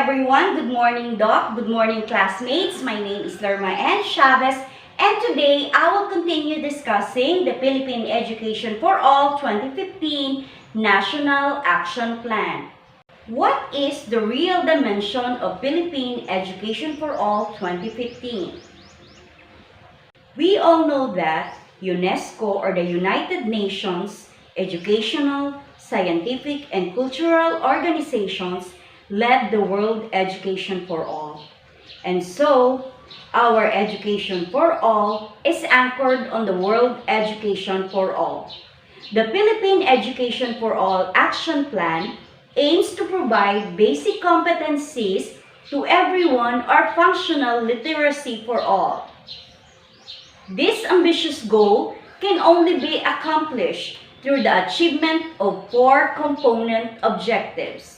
everyone. Good morning, Doc. Good morning, classmates. My name is Lerma Ann Chavez, and today I will continue discussing the Philippine Education for All 2015 National Action Plan. What is the real dimension of Philippine Education for All 2015? We all know that UNESCO, or the United Nations Educational, Scientific, and Cultural Organizations, led the World Education for All. And so, our Education for All is anchored on the World Education for All. The Philippine Education for All Action Plan aims to provide basic competencies to everyone or functional literacy for all. This ambitious goal can only be accomplished through the achievement of four component objectives.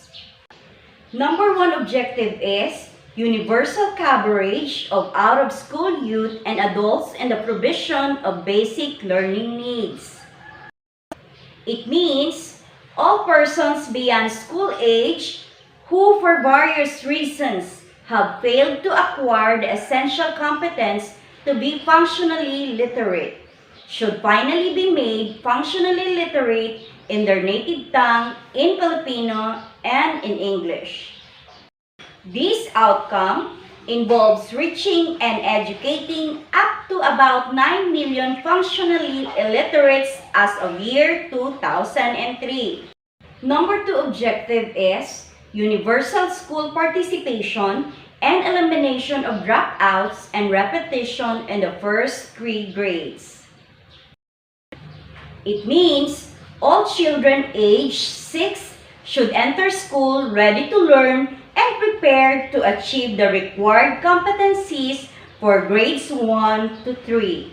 Number one objective is universal coverage of out-of-school youth and adults and the provision of basic learning needs. It means all persons beyond school age who for various reasons have failed to acquire the essential competence to be functionally literate should finally be made functionally literate in their native tongue, in Filipino, and in English. This outcome involves reaching and educating up to about 9 million functionally illiterates as of year 2003. Number two objective is universal school participation and elimination of dropouts and repetition in the first 3 grades. It means all children aged 6 should enter school ready to learn and prepared to achieve the required competencies for grades 1 to 3.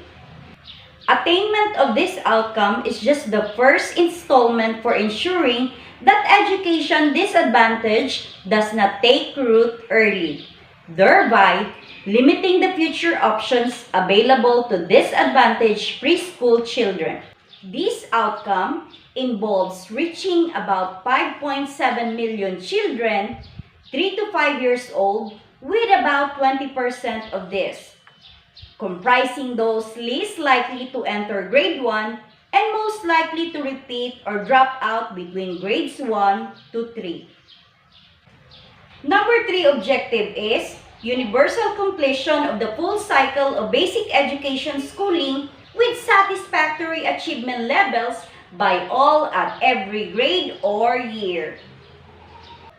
Attainment of this outcome is just the first installment for ensuring that education disadvantage does not take root early, thereby limiting the future options available to disadvantaged preschool children. This outcome involves reaching about 5.7 million children 3 to 5 years old, with about 20% of this comprising those least likely to enter grade 1 and most likely to repeat or drop out between grades 1 to 3. Number 3 objective is universal completion of the full cycle of basic education schooling with satisfactory achievement levels by all at every grade or year.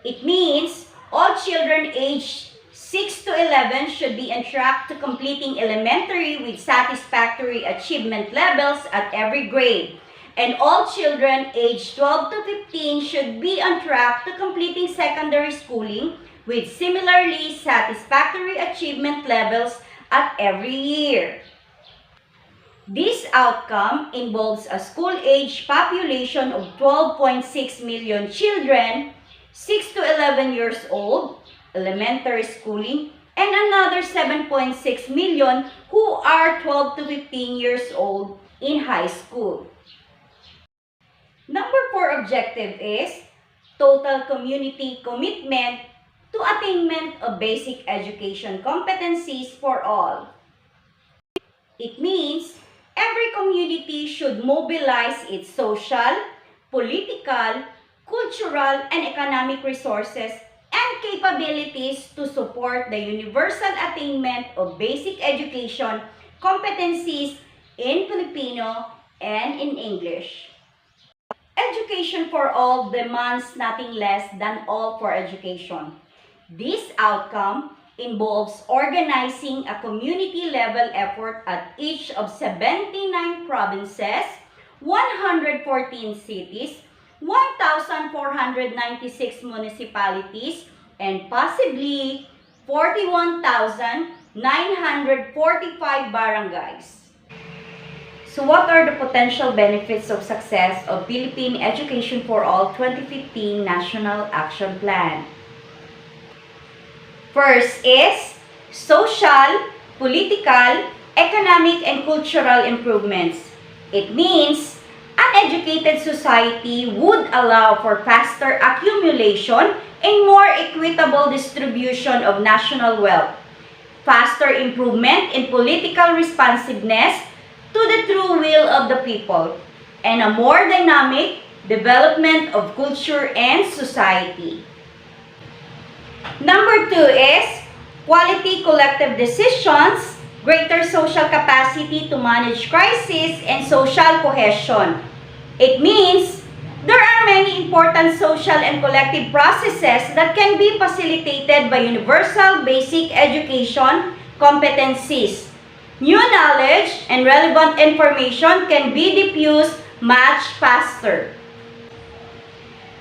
It means all children aged 6 to 11 should be on track to completing elementary with satisfactory achievement levels at every grade, and all children aged 12 to 15 should be on track to completing secondary schooling with similarly satisfactory achievement levels at every year. This outcome involves a school-age population of 12.6 million children, 6 to 11 years old, elementary schooling, and another 7.6 million who are 12 to 15 years old in high school. Number 4 objective is total community commitment to attainment of basic education competencies for all. It means every community should mobilize its social, political, cultural, and economic resources and capabilities to support the universal attainment of basic education competencies in Filipino and in English. Education for all demands nothing less than all for education. This outcome involves organizing a community-level effort at each of 79 provinces, 114 cities, 1,496 municipalities, and possibly 41,945 barangays. So what are the potential benefits of success of Philippine Education for All 2015 National Action Plan? First is social, political, economic, and cultural improvements. It means an educated society would allow for faster accumulation and more equitable distribution of national wealth, faster improvement in political responsiveness to the true will of the people, and a more dynamic development of culture and society. Number 2 is quality collective decisions, greater social capacity to manage crisis, and social cohesion. It means there are many important social and collective processes that can be facilitated by universal basic education competencies. New knowledge and relevant information can be diffused much faster.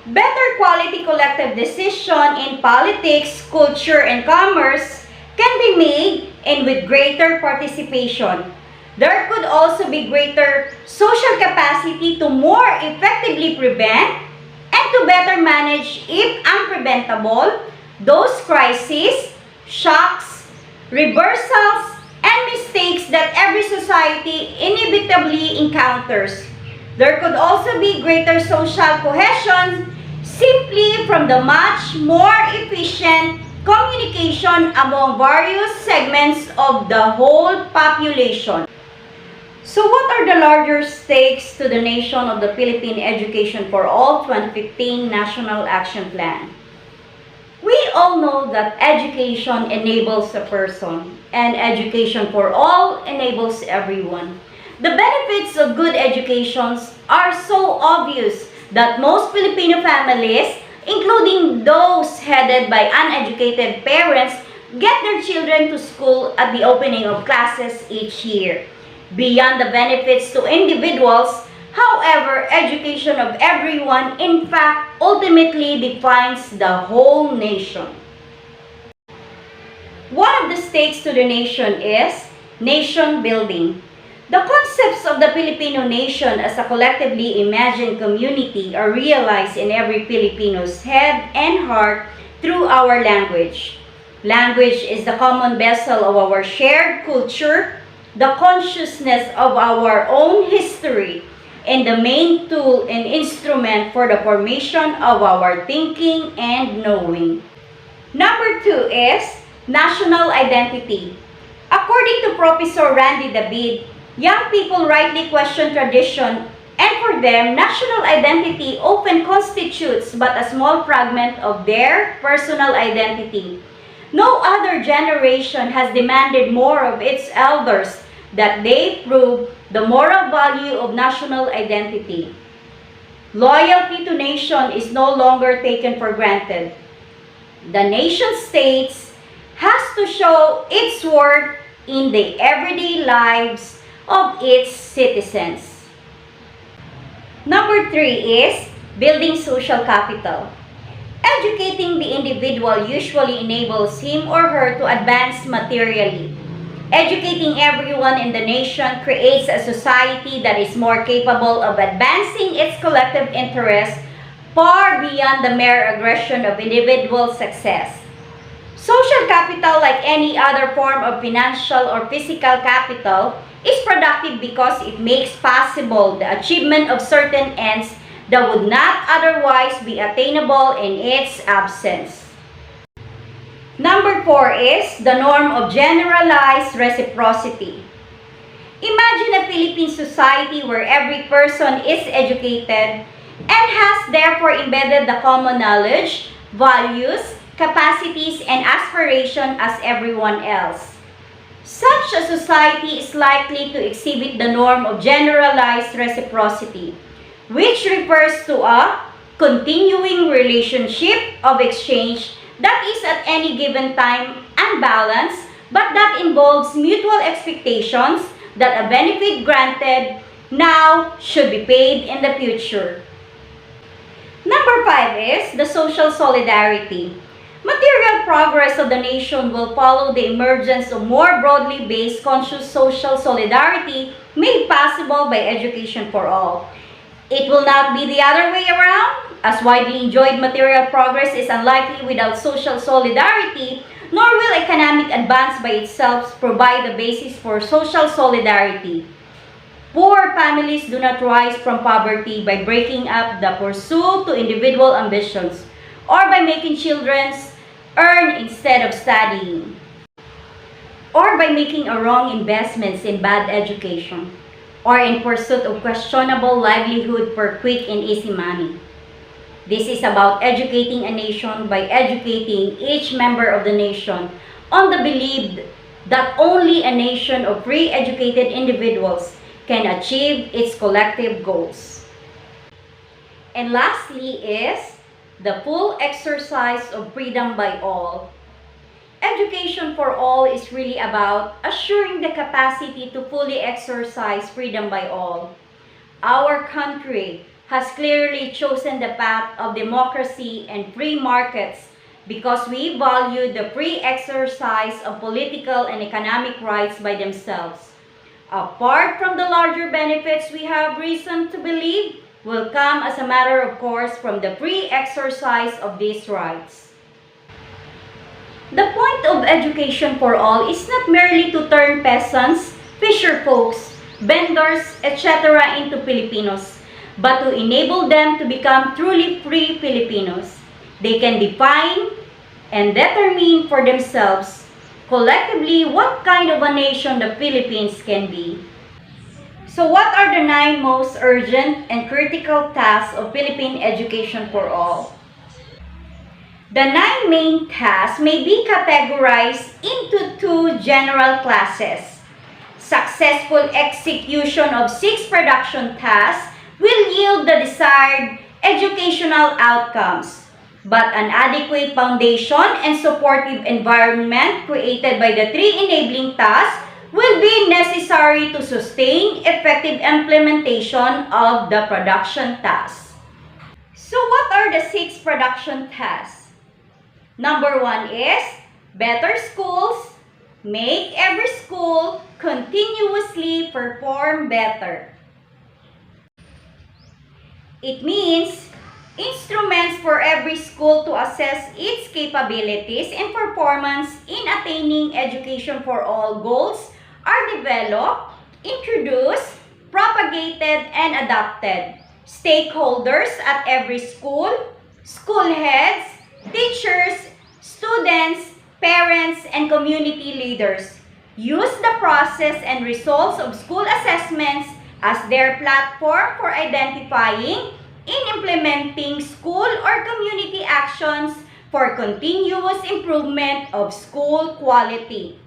Better quality collective decision in politics, culture, and commerce can be made and with greater participation. There could also be greater social capacity to more effectively prevent and to better manage, if unpreventable, those crises, shocks, reversals, and mistakes that every society inevitably encounters. There could also be greater social cohesion simply from the much more efficient communication among various segments of the whole population. So what are the larger stakes to the nation of the Philippine Education for All 2015 National Action Plan? We all know that education enables a person, and education for all enables everyone. The benefits of good educations are so obvious that most Filipino families, including those headed by uneducated parents, get their children to school at the opening of classes each year. Beyond the benefits to individuals, however, education of everyone in fact ultimately defines the whole nation. One of the stakes to the nation is nation building. The concepts of the Filipino nation as a collectively imagined community are realized in every Filipino's head and heart through our language. Language is the common vessel of our shared culture, the consciousness of our own history, and the main tool and instrument for the formation of our thinking and knowing. Number 2 is national identity. According to Professor Randy David, young people rightly question tradition, and for them, national identity often constitutes but a small fragment of their personal identity. No other generation has demanded more of its elders that they prove the moral value of national identity. Loyalty to nation is no longer taken for granted. The nation states has to show its worth in the everyday lives of its citizens. Number 3 is building social capital. Educating the individual usually enables him or her to advance materially. Educating everyone in the nation creates a society that is more capable of advancing its collective interests far beyond the mere aggression of individual success. Social capital, like any other form of financial or physical capital, is productive because it makes possible the achievement of certain ends that would not otherwise be attainable in its absence. Number 4 is the norm of generalized reciprocity. Imagine a Philippine society where every person is educated and has therefore embedded the common knowledge, values, capacities, and aspiration as everyone else. Such a society is likely to exhibit the norm of generalized reciprocity, which refers to a continuing relationship of exchange that is at any given time unbalanced, but that involves mutual expectations that a benefit granted now should be paid in the future. Number 5 is the social solidarity. Material progress of the nation will follow the emergence of more broadly based conscious social solidarity made possible by education for all. It will not be the other way around, as widely enjoyed material progress is unlikely without social solidarity, nor will economic advance by itself provide the basis for social solidarity. Poor families do not rise from poverty by breaking up the pursuit to individual ambitions, or by making children earn instead of studying, or by making a wrong investments in bad education, or in pursuit of questionable livelihood for quick and easy money. This is about educating a nation by educating each member of the nation on the belief that only a nation of free educated individuals can achieve its collective goals. And lastly is the full exercise of freedom by all. Education for all is really about assuring the capacity to fully exercise freedom by all. Our country has clearly chosen the path of democracy and free markets because we value the free exercise of political and economic rights by themselves. Apart from the larger benefits we have reason to believe will come as a matter of course from the free exercise of these rights. The point of education for all is not merely to turn peasants, fisher folks, vendors, etc. into Filipinos, but to enable them to become truly free Filipinos. They can define and determine for themselves collectively what kind of a nation the Philippines can be. So what are the 9 most urgent and critical tasks of Philippine education for all? The 9 main tasks may be categorized into 2 general classes. Successful execution of 6 production tasks will yield the desired educational outcomes, but an adequate foundation and supportive environment created by the 3 enabling tasks will be necessary to sustain effective implementation of the production tasks. So what are the 6 production tasks? Number 1 is better schools. Make every school continuously perform better. It means instruments for every school to assess its capabilities and performance in attaining education for all goals are developed, introduced, propagated, and adopted. Stakeholders at every school, school heads, teachers, students, parents, and community leaders use the process and results of school assessments as their platform for identifying and implementing school or community actions for continuous improvement of school quality.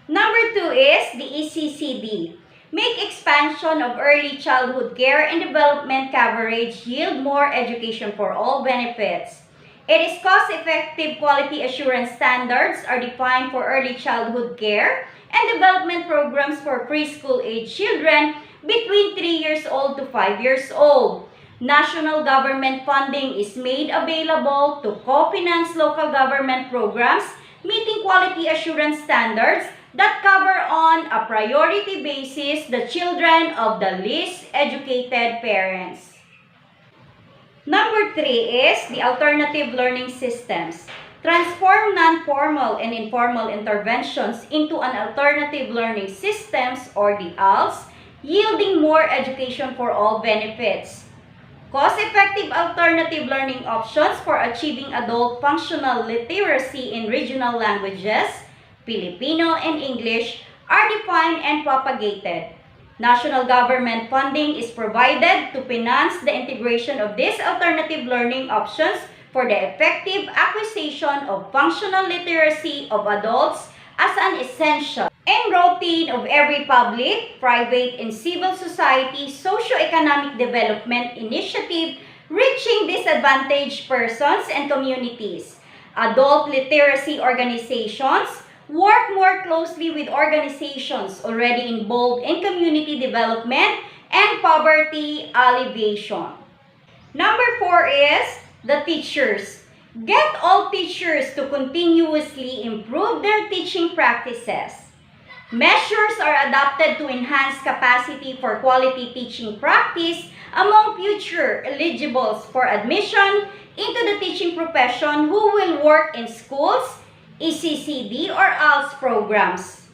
Number 2 is the ECCD. Make expansion of early childhood care and development coverage yield more education for all benefits. It is cost-effective quality assurance standards are defined for early childhood care and development programs for preschool-age children between 3 years old to 5 years old. National government funding is made available to co-finance local government programs meeting quality assurance standards that cover on a priority basis the children of the least educated parents. Number 3 is the alternative learning systems. Transform non-formal and informal interventions into an alternative learning systems or the ALS, yielding more education for all benefits. Cost-effective alternative learning options for achieving adult functional literacy in regional languages, Filipino and English, are defined and propagated. National government funding is provided to finance the integration of these alternative learning options for the effective acquisition of functional literacy of adults as an essential and routine of every public, private, and civil society socio-economic development initiative reaching disadvantaged persons and communities. Adult literacy organizations work more closely with organizations already involved in community development and poverty alleviation. Number 4 is the teachers. Get all teachers to continuously improve their teaching practices. Measures are adopted to enhance capacity for quality teaching practice among future eligibles for admission into the teaching profession who will work in schools, ECCD or ALS programs.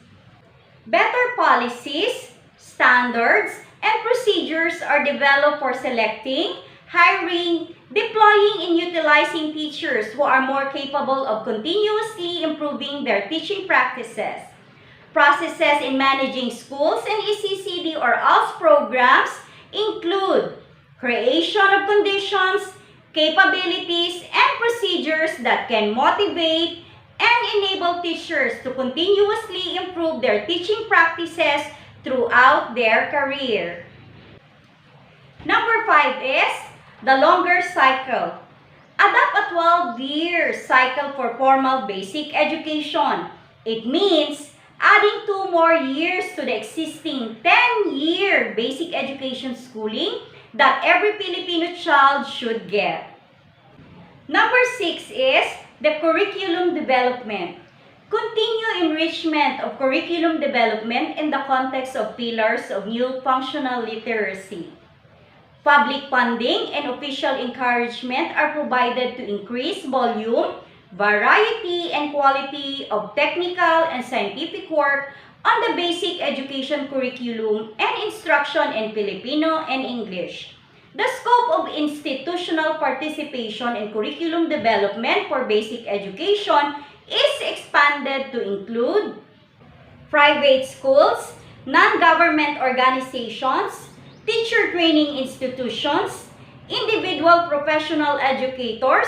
Better policies, standards, and procedures are developed for selecting, hiring, Deploying and utilizing teachers who are more capable of continuously improving their teaching practices. Processes in managing schools and ECCD or ALS programs include creation of conditions, capabilities, and procedures that can motivate and enable teachers to continuously improve their teaching practices throughout their career. Number 5 is the longer cycle. Adopt a 12-year cycle for formal basic education. It means adding 2 more years to the existing 10-year basic education schooling that every Filipino child should get. Number 6 is the curriculum development. Continue enrichment of curriculum development in the context of pillars of new functional literacy. Public funding and official encouragement are provided to increase volume, variety, and quality of technical and scientific work on the basic education curriculum and instruction in Filipino and English. The scope of institutional participation in curriculum development for basic education is expanded to include private schools, non-government organizations, teacher training institutions, individual professional educators,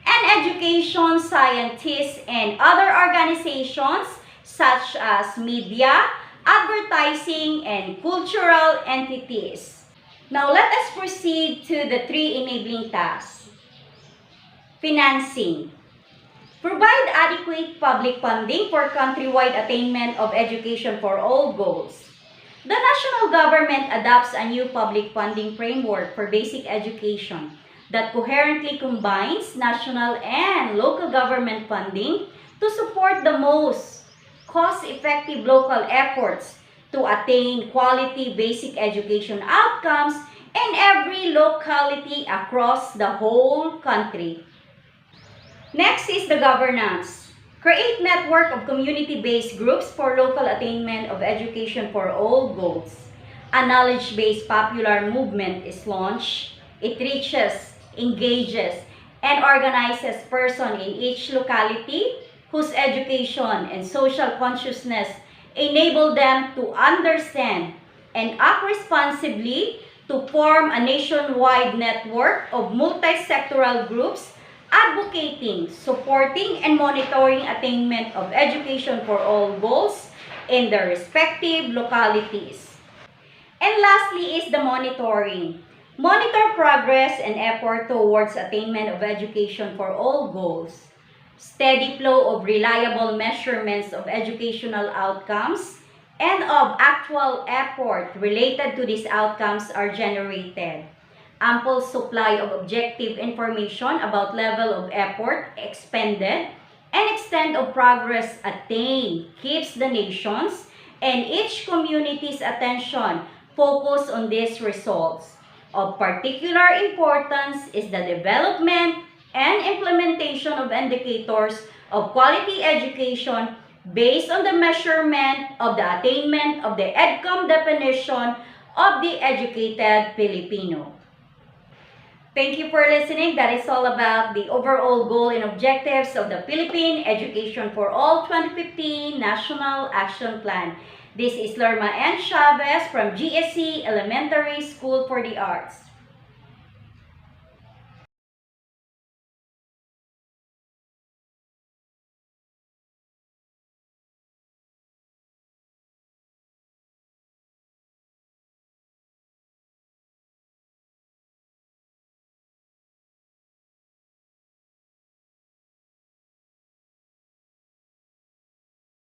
and education scientists and other organizations such as media, advertising, and cultural entities. Now let us proceed to the 3 enabling tasks. Financing. Provide adequate public funding for countrywide attainment of education for all goals. The national government adopts a new public funding framework for basic education that coherently combines national and local government funding to support the most cost-effective local efforts to attain quality basic education outcomes in every locality across the whole country. Next is the governance. Create network of community-based groups for local attainment of education for all goals. A knowledge-based popular movement is launched. It reaches, engages, and organizes persons in each locality whose education and social consciousness enable them to understand and act responsibly to form a nationwide network of multi-sectoral groups advocating, supporting, and monitoring attainment of education for all goals in their respective localities. And lastly is the monitoring. Monitor progress and effort towards attainment of education for all goals. Steady flow of reliable measurements of educational outcomes and of actual effort related to these outcomes are generated. Ample supply of objective information about level of effort expended and extent of progress attained keeps the nation's and each community's attention focused on these results. Of particular importance is the development and implementation of indicators of quality education based on the measurement of the attainment of the EDCOM definition of the educated Filipino. Thank you for listening. That is all about the overall goal and objectives of the Philippine Education for All 2015 National Action Plan. This is Lorma N. Chavez from GSC Elementary School for the Arts.